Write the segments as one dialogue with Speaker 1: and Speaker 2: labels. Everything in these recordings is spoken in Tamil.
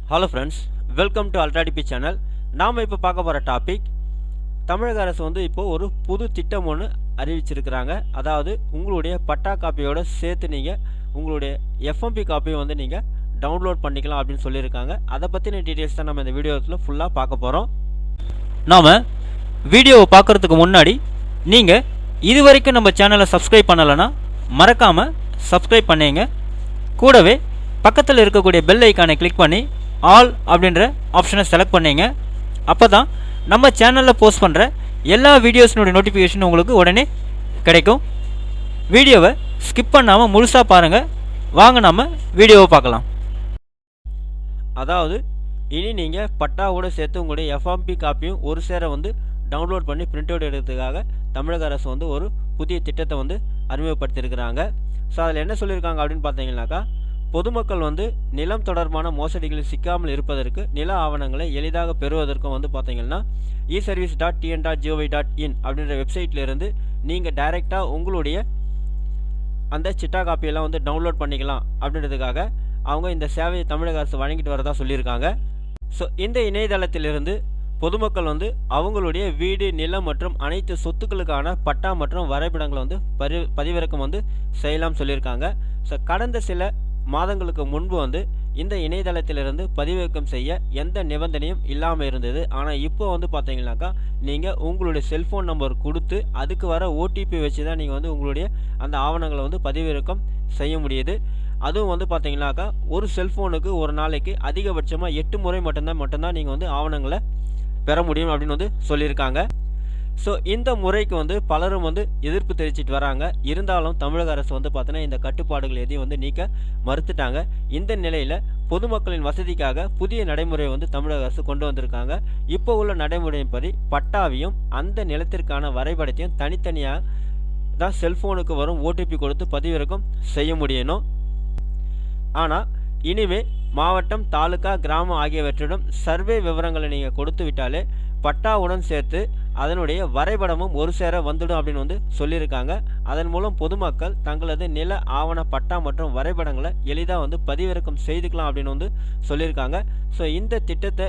Speaker 1: ஹலோ ஃப்ரெண்ட்ஸ், வெல்கம் டு அல்ட்ராடிபி சேனல். நாம் இப்போ பார்க்க போகிற டாபிக், தமிழக அரசு இப்போது ஒரு புது திட்டம் ஒன்று அறிவிச்சிருக்கிறாங்க. அதாவது உங்களுடைய பட்டா காப்பியோடு சேர்த்து நீங்கள் உங்களுடைய எஃப்எம்பி காப்பியை நீங்கள் டவுன்லோட் பண்ணிக்கலாம் அப்படின்னு சொல்லியிருக்காங்க. அதை பற்றின டீட்டெயில்ஸ் தான் நம்ம இந்த வீடியோவில் ஃபுல்லாக பார்க்க போகிறோம்.
Speaker 2: நாம் வீடியோவை பார்க்குறதுக்கு முன்னாடி நீங்கள் இது வரைக்கும் நம்ம சேனலை சப்ஸ்கிரைப் பண்ணலைன்னா மறக்காமல் சப்ஸ்கிரைப் பண்ணிங்க. கூடவே பக்கத்தில் இருக்கக்கூடிய பெல் ஐக்கானை கிளிக் பண்ணி ஆல் அப்படின்ற ஆப்ஷனை செலக்ட் பண்ணிங்க. அப்போ தான் நம்ம சேனலில் போஸ்ட் பண்ணுற எல்லா வீடியோஸினுடைய நோட்டிஃபிகேஷன் உங்களுக்கு உடனே கிடைக்கும். வீடியோவை ஸ்கிப் பண்ணாமல் முழுசாக பாருங்கள். வாங்க நம்ம வீடியோவை பார்க்கலாம்.
Speaker 1: அதாவது இனி நீங்கள் பட்டாவோடு சேர்த்து உங்களுடைய எஃப்எம்பி காப்பியும் ஒரு சேர டவுன்லோட் பண்ணி பிரிண்ட் அவுட் எடுக்கிறதுக்காக தமிழக அரசு ஒரு புதிய திட்டத்தை அறிமுகப்படுத்தியிருக்கிறாங்க. ஸோ அதில் என்ன சொல்லியிருக்காங்க அப்படின்னு பார்த்தீங்கன்னாக்கா, பொதுமக்கள் நிலம் தொடர்பான மோசடிகளில் சிக்காமல் இருப்பதற்கு நில ஆவணங்களை எளிதாக பெறுவதற்கும் பார்த்தீங்கன்னா eservice.tn.gov.in அப்படின்ற வெப்சைட்லேருந்து நீங்கள் டைரெக்டாக உங்களுடைய அந்த சிட்டா காப்பியெல்லாம் டவுன்லோட் பண்ணிக்கலாம் அப்படின்றதுக்காக அவங்க இந்த சேவையை தமிழக அரசு வழங்கிட்டு வரதா சொல்லியிருக்காங்க. ஸோ இந்த இணையதளத்திலிருந்து பொதுமக்கள் அவங்களுடைய வீடு, நிலம் மற்றும் அனைத்து சொத்துக்களுக்கான பட்டா மற்றும் வரைபடங்களை பதிவிறக்கம் செய்யலாம் சொல்லியிருக்காங்க. ஸோ கடந்த சில மாதங்களுக்கு முன்பு இந்த இணையதளத்திலிருந்து பதிவிறக்கம் செய்ய எந்த நிபந்தனையும் இல்லாமல் இருந்தது. ஆனால் இப்போ பார்த்தீங்கன்னாக்கா, நீங்கள் உங்களுடைய செல்ஃபோன் நம்பர் கொடுத்து அதுக்கு வர ஓடிபி வச்சு தான் நீங்கள் உங்களுடைய அந்த ஆவணங்களை பதிவிறக்கம் செய்ய முடியுது. அதுவும் பார்த்தீங்கன்னாக்கா, ஒரு செல்ஃபோனுக்கு ஒரு நாளைக்கு அதிகபட்சமாக 8 முறை மட்டும்தான் நீங்கள் ஆவணங்களை பெற முடியும் அப்படின்னு சொல்லியிருக்காங்க. ஸோ இந்த முறைக்கு பலரும் எதிர்ப்பு தெரிவிச்சிட்டு வராங்க. இருந்தாலும் தமிழக அரசு பார்த்தீங்கன்னா இந்த கட்டுப்பாடுகள் எதையும் நீக்க மறுத்துட்டாங்க. இந்த நிலையில் பொதுமக்களின் வசதிக்காக புதிய நடைமுறையை தமிழக அரசு கொண்டு வந்திருக்காங்க. இப்போ உள்ள நடைமுறையின்படி பட்டாவையும் அந்த நிலத்திற்கான வரைபடத்தையும் தனித்தனியாக தான் செல்ஃபோனுக்கு வரும் ஓடிபி கொடுத்து பதிவிறக்கம் செய்ய முடியணும். ஆனால் இனிமே மாவட்டம், தாலுகா, கிராமம் ஆகியவற்றிடம் சர்வே விவரங்களை நீங்கள் கொடுத்து விட்டாலே பட்டாவுடன் சேர்த்து அதனுடைய வரைபடமும் ஒரு சேர வந்துடும் அப்படின்னு சொல்லியிருக்காங்க. அதன் மூலம் பொதுமக்கள் தங்களது நில ஆவண பட்டா மற்றும் வரைபடங்களை எளிதாக பதிவிறக்கம் செய்துக்கலாம் அப்படின்னு சொல்லியிருக்காங்க. ஸோ இந்த திட்டத்தை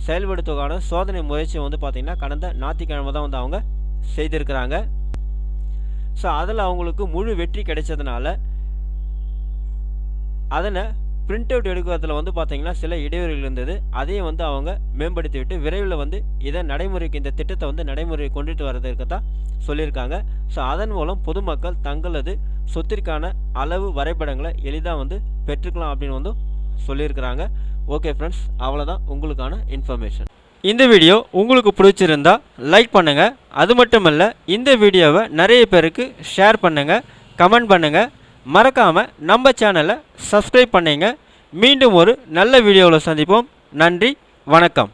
Speaker 1: செயல்படுத்துவதற்கான சோதனை முயற்சி பார்த்திங்கன்னா கடந்த ஞாயிற்றுக்கிழமை தான் அவங்க செய்திருக்கிறாங்க. ஸோ அதில் அவங்களுக்கு முழு வெற்றி கிடைச்சதுனால அதனை பிரிண்ட் அவுட் எடுக்கிறதுல பார்த்தீங்கன்னா சில இடைவெளிகள் இருந்தது. அதையும் அவங்க மேம்படுத்தி விட்டு விரைவில் இதை நடைமுறைக்கு, இந்த திட்டத்தை நடைமுறையை கொண்டுட்டு வரதுக்கு தான் சொல்லியிருக்காங்க. ஸோ அதன் மூலம் பொதுமக்கள் தங்களது சொத்திற்கான அளவு வரைபடங்களை எளிதாக பெற்றுக்கலாம் அப்படின்னு சொல்லியிருக்கிறாங்க. ஓகே ஃப்ரெண்ட்ஸ், அவ்வளோதான் உங்களுக்கான இன்ஃபர்மேஷன்.
Speaker 2: இந்த வீடியோ உங்களுக்கு பிடிச்சிருந்தா லைக் பண்ணுங்கள். அது மட்டும் இல்லை, இந்த வீடியோவை நிறைய பேருக்கு ஷேர் பண்ணுங்கள், கமெண்ட் பண்ணுங்கள். மறக்காமல் நம்ம சேனலை சப்ஸ்கிரைப் பண்ணிங்க. மீண்டும் ஒரு நல்ல வீடியோவில் சந்திப்போம். நன்றி, வணக்கம்.